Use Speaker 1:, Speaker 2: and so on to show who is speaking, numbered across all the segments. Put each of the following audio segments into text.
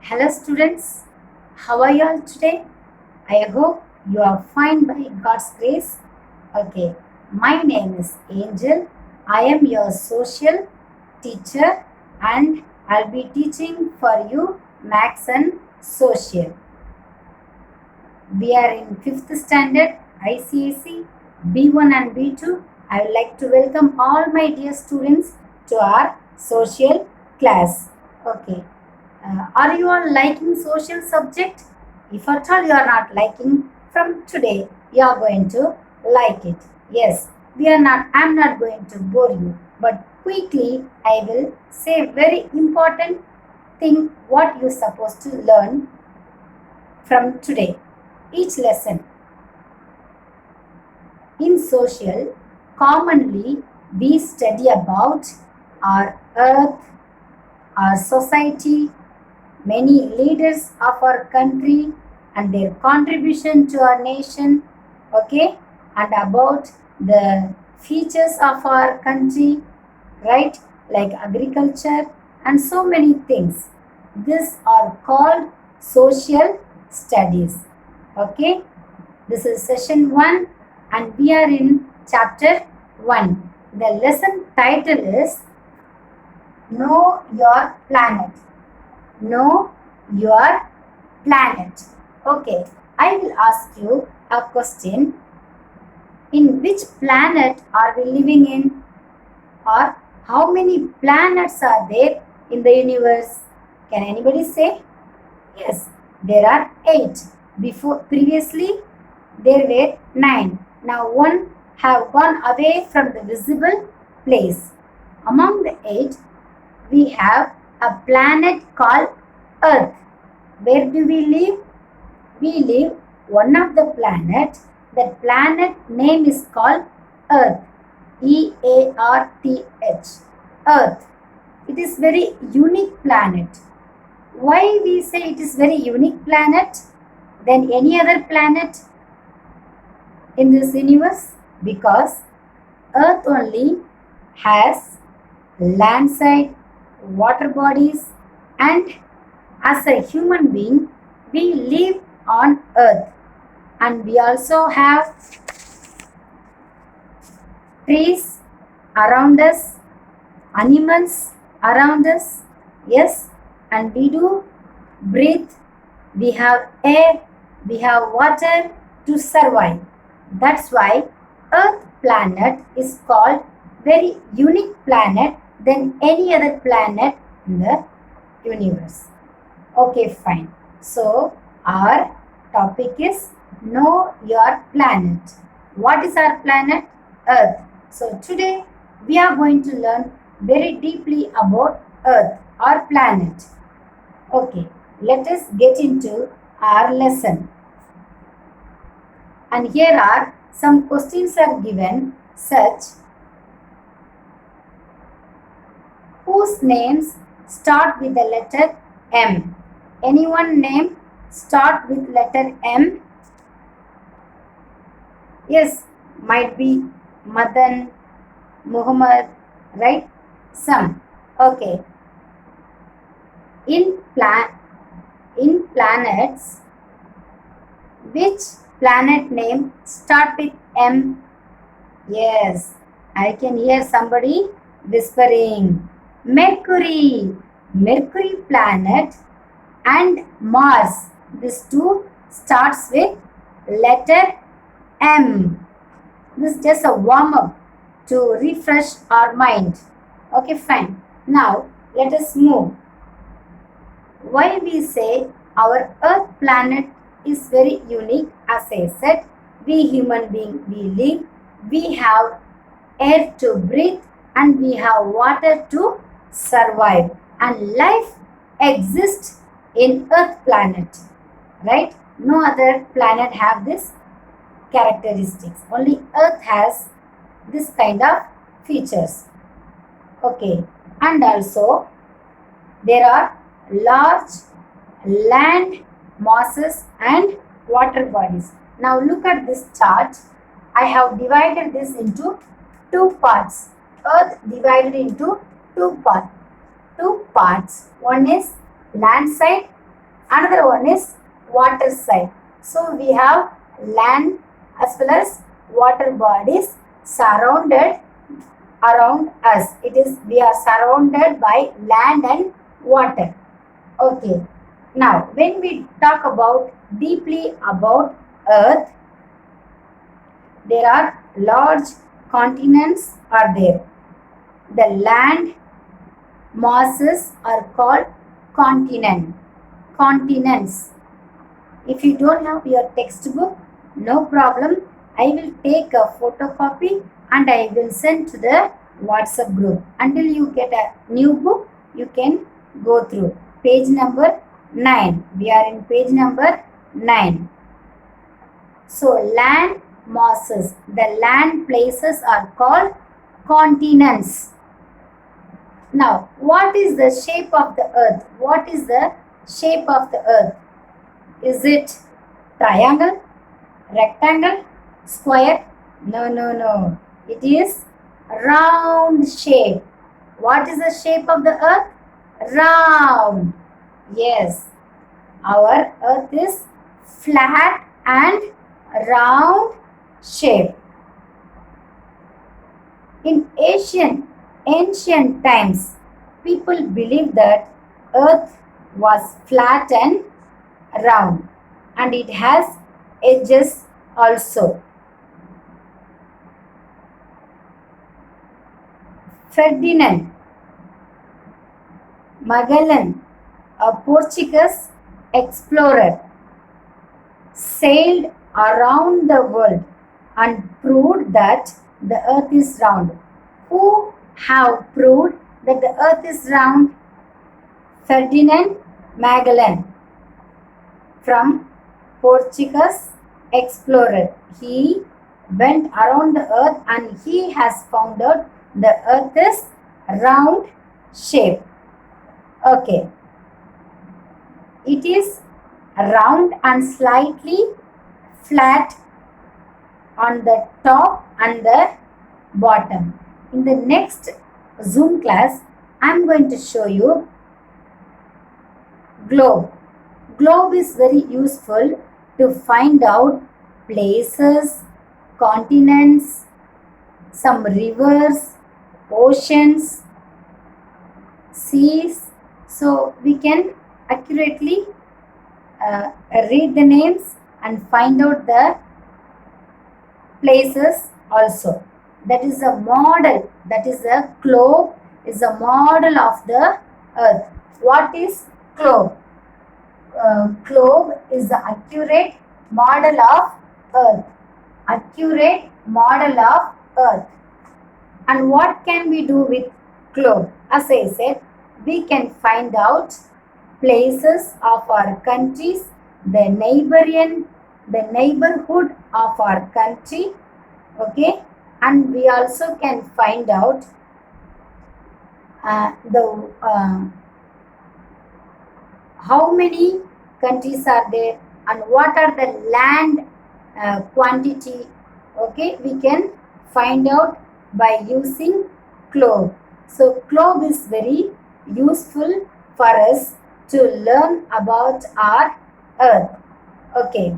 Speaker 1: Hello students, how are you all today? I hope you are fine by God's grace. Okay, my name is Angel. I am your social teacher and I'll be teaching for you Maths and Social. We are in 5th standard icse B1 and B2. I would like to welcome all my dear students to our social class. Okay. Are you all liking social subject? If at all you are not liking, from today you are going to like it. Yes, we are not. I am not going to bore you, but quickly I will say very important thing what you supposed to learn from today. Each lesson in social, commonly we study about our earth, our society, many leaders of our country and their contribution to our nation, okay, and about the features of our country, right, like agriculture and so many things. These are called social studies, okay. This is session 1 and we are in chapter 1. The lesson title is Know Your Planet. Know your planet. Okay, I will ask you a question. In which planet are we living in? Or how many planets are there in the universe? Can anybody say? Yes, there are 8. Previously, there were 9. Now one have gone away from the visible place. Among the 8, we have a planet called Earth. Where do we live? We live one of the planet. That planet name is called Earth. Earth. Earth. It is very unique planet. Why we say it is very unique planet than any other planet in this universe? Because Earth only has land side, water bodies, and as a human being we live on earth and we also have trees around us, animals around us, yes, and we do breathe, we have air, we have water to survive. That's why earth planet is called very unique planet than any other planet in the universe. Okay, fine. So, our topic is Know Your Planet. What is our planet? Earth. So, today we are going to learn very deeply about Earth, our planet. Okay, let us get into our lesson. And here are some questions are given such: whose names start with the letter M? Anyone name start with letter M? Yes, might be Madan, Muhammad, right? Some. Okay. In planets, which planet name start with M? Yes, I can hear somebody whispering. Mercury. Mercury planet and Mars. These two starts with letter M. This is just a warm up to refresh our mind. Okay, fine. Now let us move. Why we say our Earth planet is very unique? As I said, we human beings we live, we have air to breathe, and we have water to survive, and life exists in Earth planet, right? No other planet have this characteristics. Only Earth has this kind of features. Okay, and also there are large land masses and water bodies. Now look at this chart. I have divided this into 2 parts. Earth divided into 2 parts. One is land side Another one is water side. So we have land as well as water bodies surrounded around us. It is we are surrounded by land and water. Okay. Now when we talk about deeply about earth, there are large continents are there. The land masses are called continents. If you don't have your textbook, no problem. I will take a photocopy and I will send to the WhatsApp group. Until you get a new book, you can go through. Page number 9. We are in page number 9. So, land masses, the land places are called continents. Now, what is the shape of the earth? What is the shape of the earth? Is it triangle, rectangle, square? No, no, no. It is round shape. What is the shape of the earth? Round. Yes. Our earth is flat and round shape. In ancient times, people believed that earth was flat and round and it has edges also. Ferdinand Magellan, a Portuguese explorer, sailed around the world and proved that the earth is round. Who have proved that the earth is round? Ferdinand Magellan, from Portuguese explorer. He went around the earth and he has found out the earth is round shape. Okay. It is round and slightly flat on the top and the bottom. In the next Zoom class, I am going to show you globe. Globe is very useful to find out places, continents, some rivers, oceans, seas. So we can accurately read the names and find out the places also. That is a model. That is a globe is a model of the earth. What is globe? Globe is the accurate model of earth. Accurate model of earth. And what can we do with globe? As I said, we can find out places of our countries, the neighborhood of our country, okay, and we also can find out how many countries are there and what are the land quantity. Okay, we can find out by using globe. So globe is very useful for us to learn about our earth. Okay,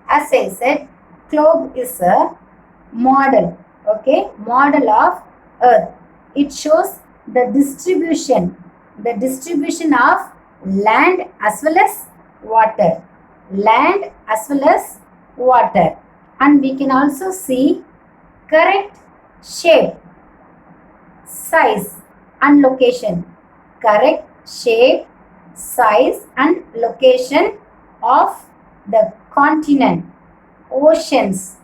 Speaker 1: as I said, globe is a model. Okay, model of earth. It shows the distribution of land as well as water. Land as well as water. And we can also see correct shape, size and location. Correct shape, size and location of the continent, oceans,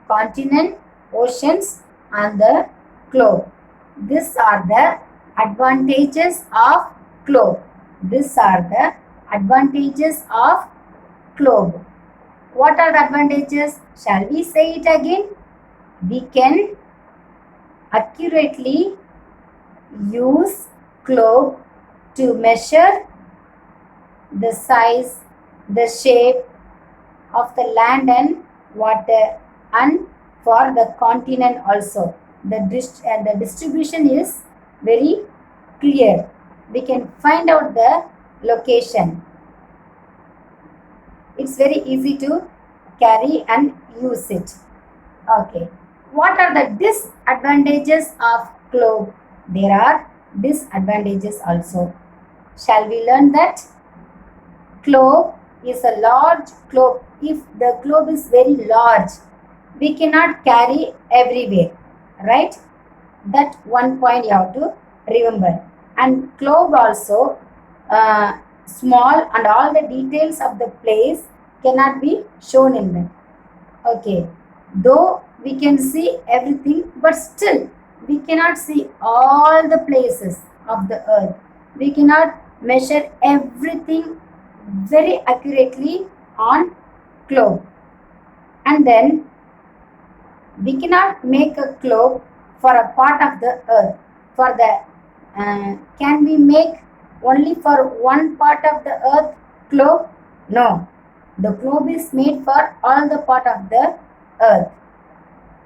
Speaker 1: continent, oceans and the globe. These are the advantages of globe. These are the advantages of globe. What are the advantages? Shall we say it again? We can accurately use globe to measure the size, the shape of the land and water, and for the continent also. The distribution is very clear. We can find out the location. It's very easy to carry and use it. Okay. What are the disadvantages of globe? There are disadvantages also. Shall we learn that? Globe is a large globe. If the globe is very large, we cannot carry everywhere, right? That one point you have to remember. And globe also small, and all the details of the place cannot be shown in them. Okay, though we can see everything, but still we cannot see all the places of the earth. We cannot measure everything very accurately on globe. And then we cannot make a globe for a part of the earth. For the can we make only for one part of the earth globe? No, the globe is made for all the part of the earth.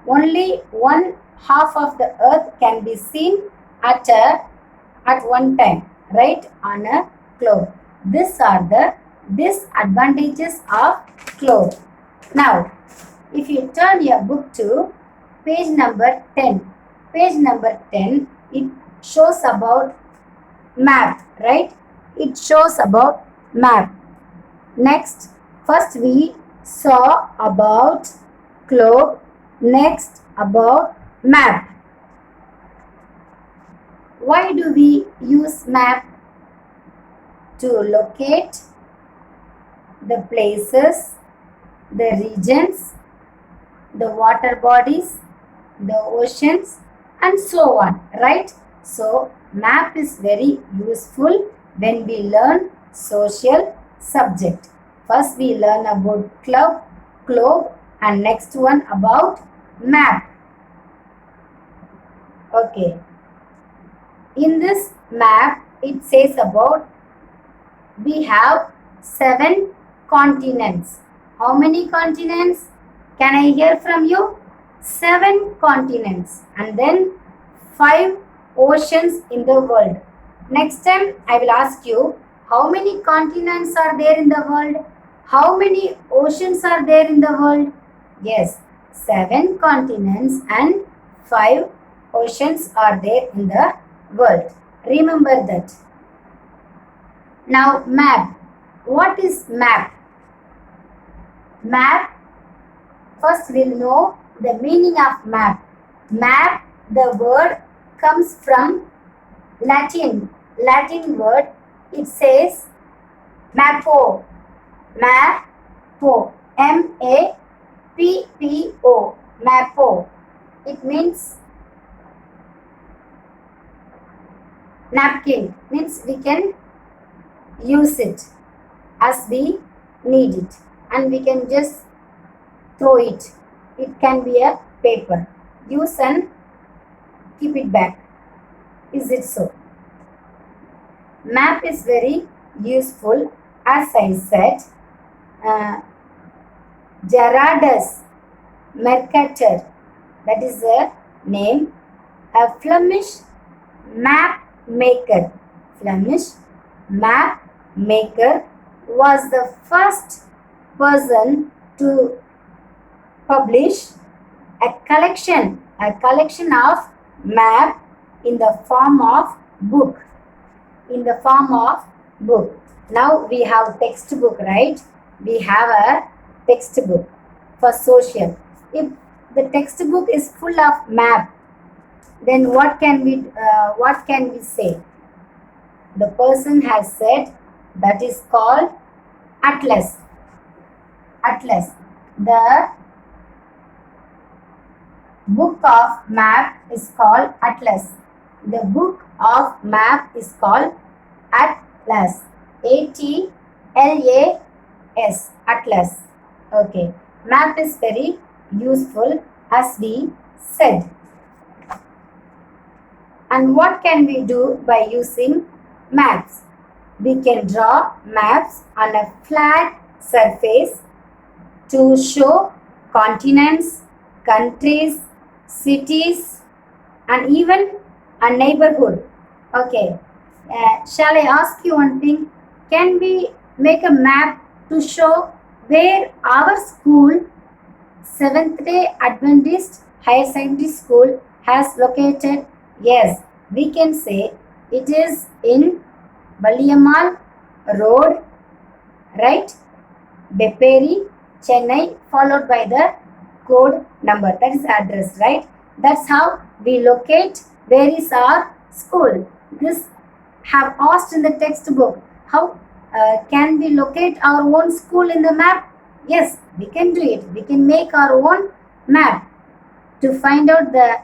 Speaker 1: Only one half of the earth can be seen at one time, right, on a globe. These are the disadvantages of globe. Now, if you turn your book to page number 10, page number 10, it shows about map, right? It shows about map. Next, first we saw about globe, next about map. Why do we use map? To locate the places, the regions, the water bodies, the oceans, and so on, right? So map is very useful when we learn social subject. First we learn about globe, and next one about map. Okay. In this map, it says about we have 7 continents. How many continents? Can I hear from you? 7 continents, and then 5 oceans in the world. Next time I will ask you, how many continents are there in the world? How many oceans are there in the world? Yes, 7 continents and 5 oceans are there in the world. Remember that. Now map. What is map? Map. First we'll know the meaning of map. Map, the word comes from Latin word. It says mappo. Mappo. M-A-P-P-O. Mappo. It means napkin. Means we can use it as we need it, and we can just throw it. It can be a paper. Use and keep it back. Is it so? Map is very useful. As I said, Gerardus Mercator, that is the name, a Flemish map maker. Flemish map maker was the first person to publish a collection of map in the form of book. Now we have textbook, right? We have a textbook for social. If the textbook is full of map, then what can we say? The person has said that is called atlas. The book of map is called atlas. The book of map is called atlas. A-T-L-A-S. Atlas. Okay. Map is very useful, as we said. And what can we do by using maps? We can draw maps on a flat surface to show continents, countries, cities, and even a neighborhood. Okay. Shall I ask you one thing? Can we make a map to show where our school, Seventh Day Adventist Higher Secondary School, has located? Yes, we can say it is in Valiyamal Road, right? Beperi, Chennai, followed by the code number. That is address, right? That's how we locate where is our school. This have asked in the textbook. How can we locate our own school in the map? Yes, we can do it. We can make our own map to find out the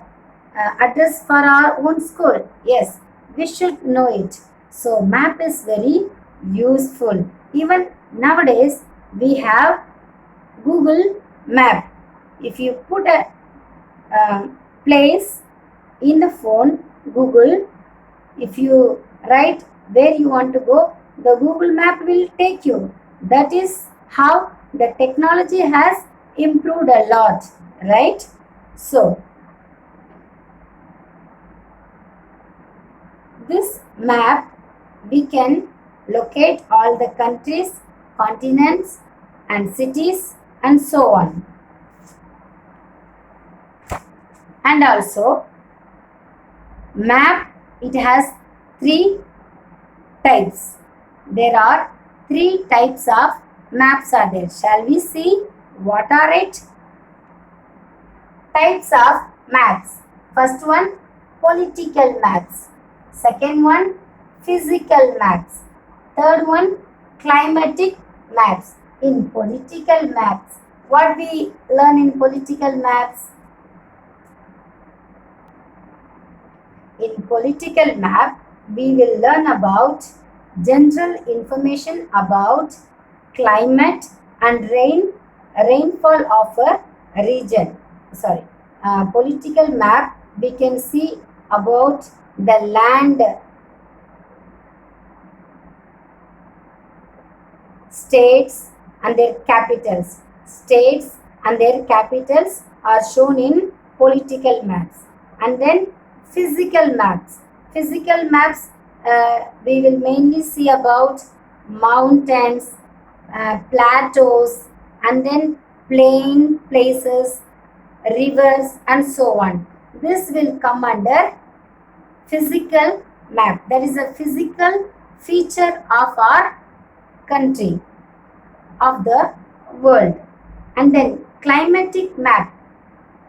Speaker 1: address for our own school. Yes, we should know it. So map is very useful. Even nowadays we have Google Map. If you put a place in the phone, Google, if you write where you want to go, the Google Map will take you. That is how the technology has improved a lot, right? So this map, we can locate all the countries, continents and cities and so on. And also map, it has three types. There are three types of maps are there. Shall we see what are it? Types of maps. First one, political maps. Second one, physical maps. Third one, climatic maps. In political maps, what we learn in political maps? In political map, we will learn about general information about climate and rainfall of a region. Sorry, political map, we can see about the land, states and their capitals. States and their capitals are shown in political maps. And then physical maps. Physical maps, we will mainly see about mountains, plateaus, and then plain places, rivers, and so on. This will come under physical map. That is a physical feature of our country, of the world. And then climatic map.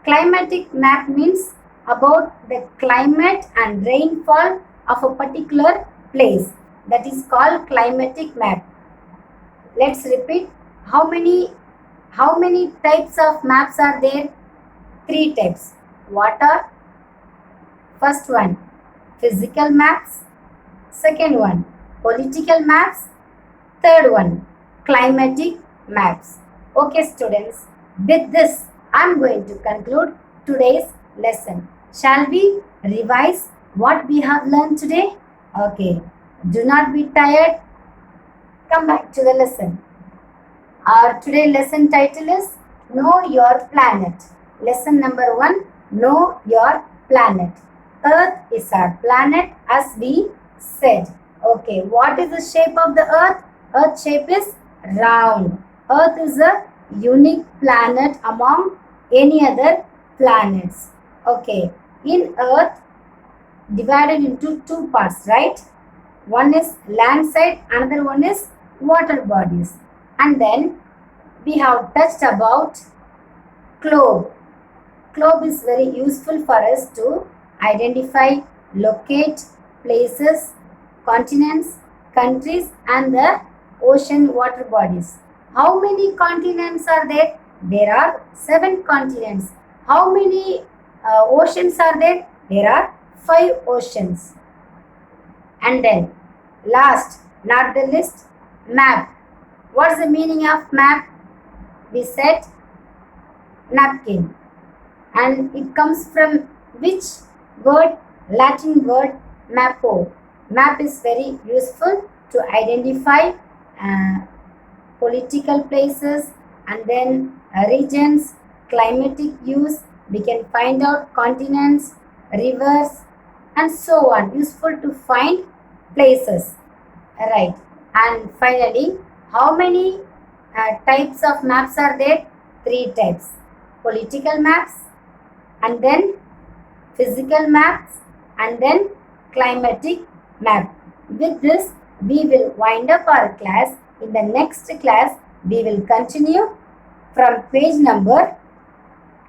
Speaker 1: Climatic map means about the climate and rainfall of a particular place. That is called climatic map. Let's repeat. How many types of maps are there? Three types. What are? First one, physical maps. Second one, political maps. Third one, climatic maps. Okay, students, with this I am going to conclude today's lesson. Shall we revise what we have learned today? Okay, do not be tired. Come back to the lesson. Our today lesson title is Know Your Planet. Lesson number 1, Know Your Planet. Earth is our planet as we said. Okay, what is the shape of the earth? Earth shape is round. Earth is a unique planet among any other planets. Okay, in earth divided into two parts, right? One is land side, another one is water bodies. And then we have touched about globe. Globe is very useful for us to identify, locate places, continents, countries and the ocean water bodies. How many continents are there? There are 7 continents. How many oceans are there? There are 5 oceans. And then last, not the least, map. What's the meaning of map? We said napkin. And it comes from which word? Latin word mappo. Map is very useful to identify political places and then regions, climatic use. We can find out continents, rivers and so on. Useful to find places. Right. And finally, how many types of maps are there? Three types. Political maps, and then physical maps, and then climatic map. With this, we will wind up our class. In the next class, we will continue from page number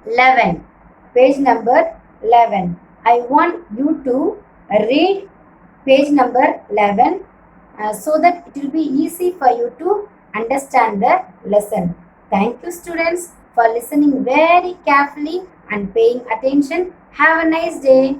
Speaker 1: 11. Page number 11. I want you to read page number 11 so that it will be easy for you to understand the lesson. Thank you, students, for listening very carefully and paying attention. Have a nice day.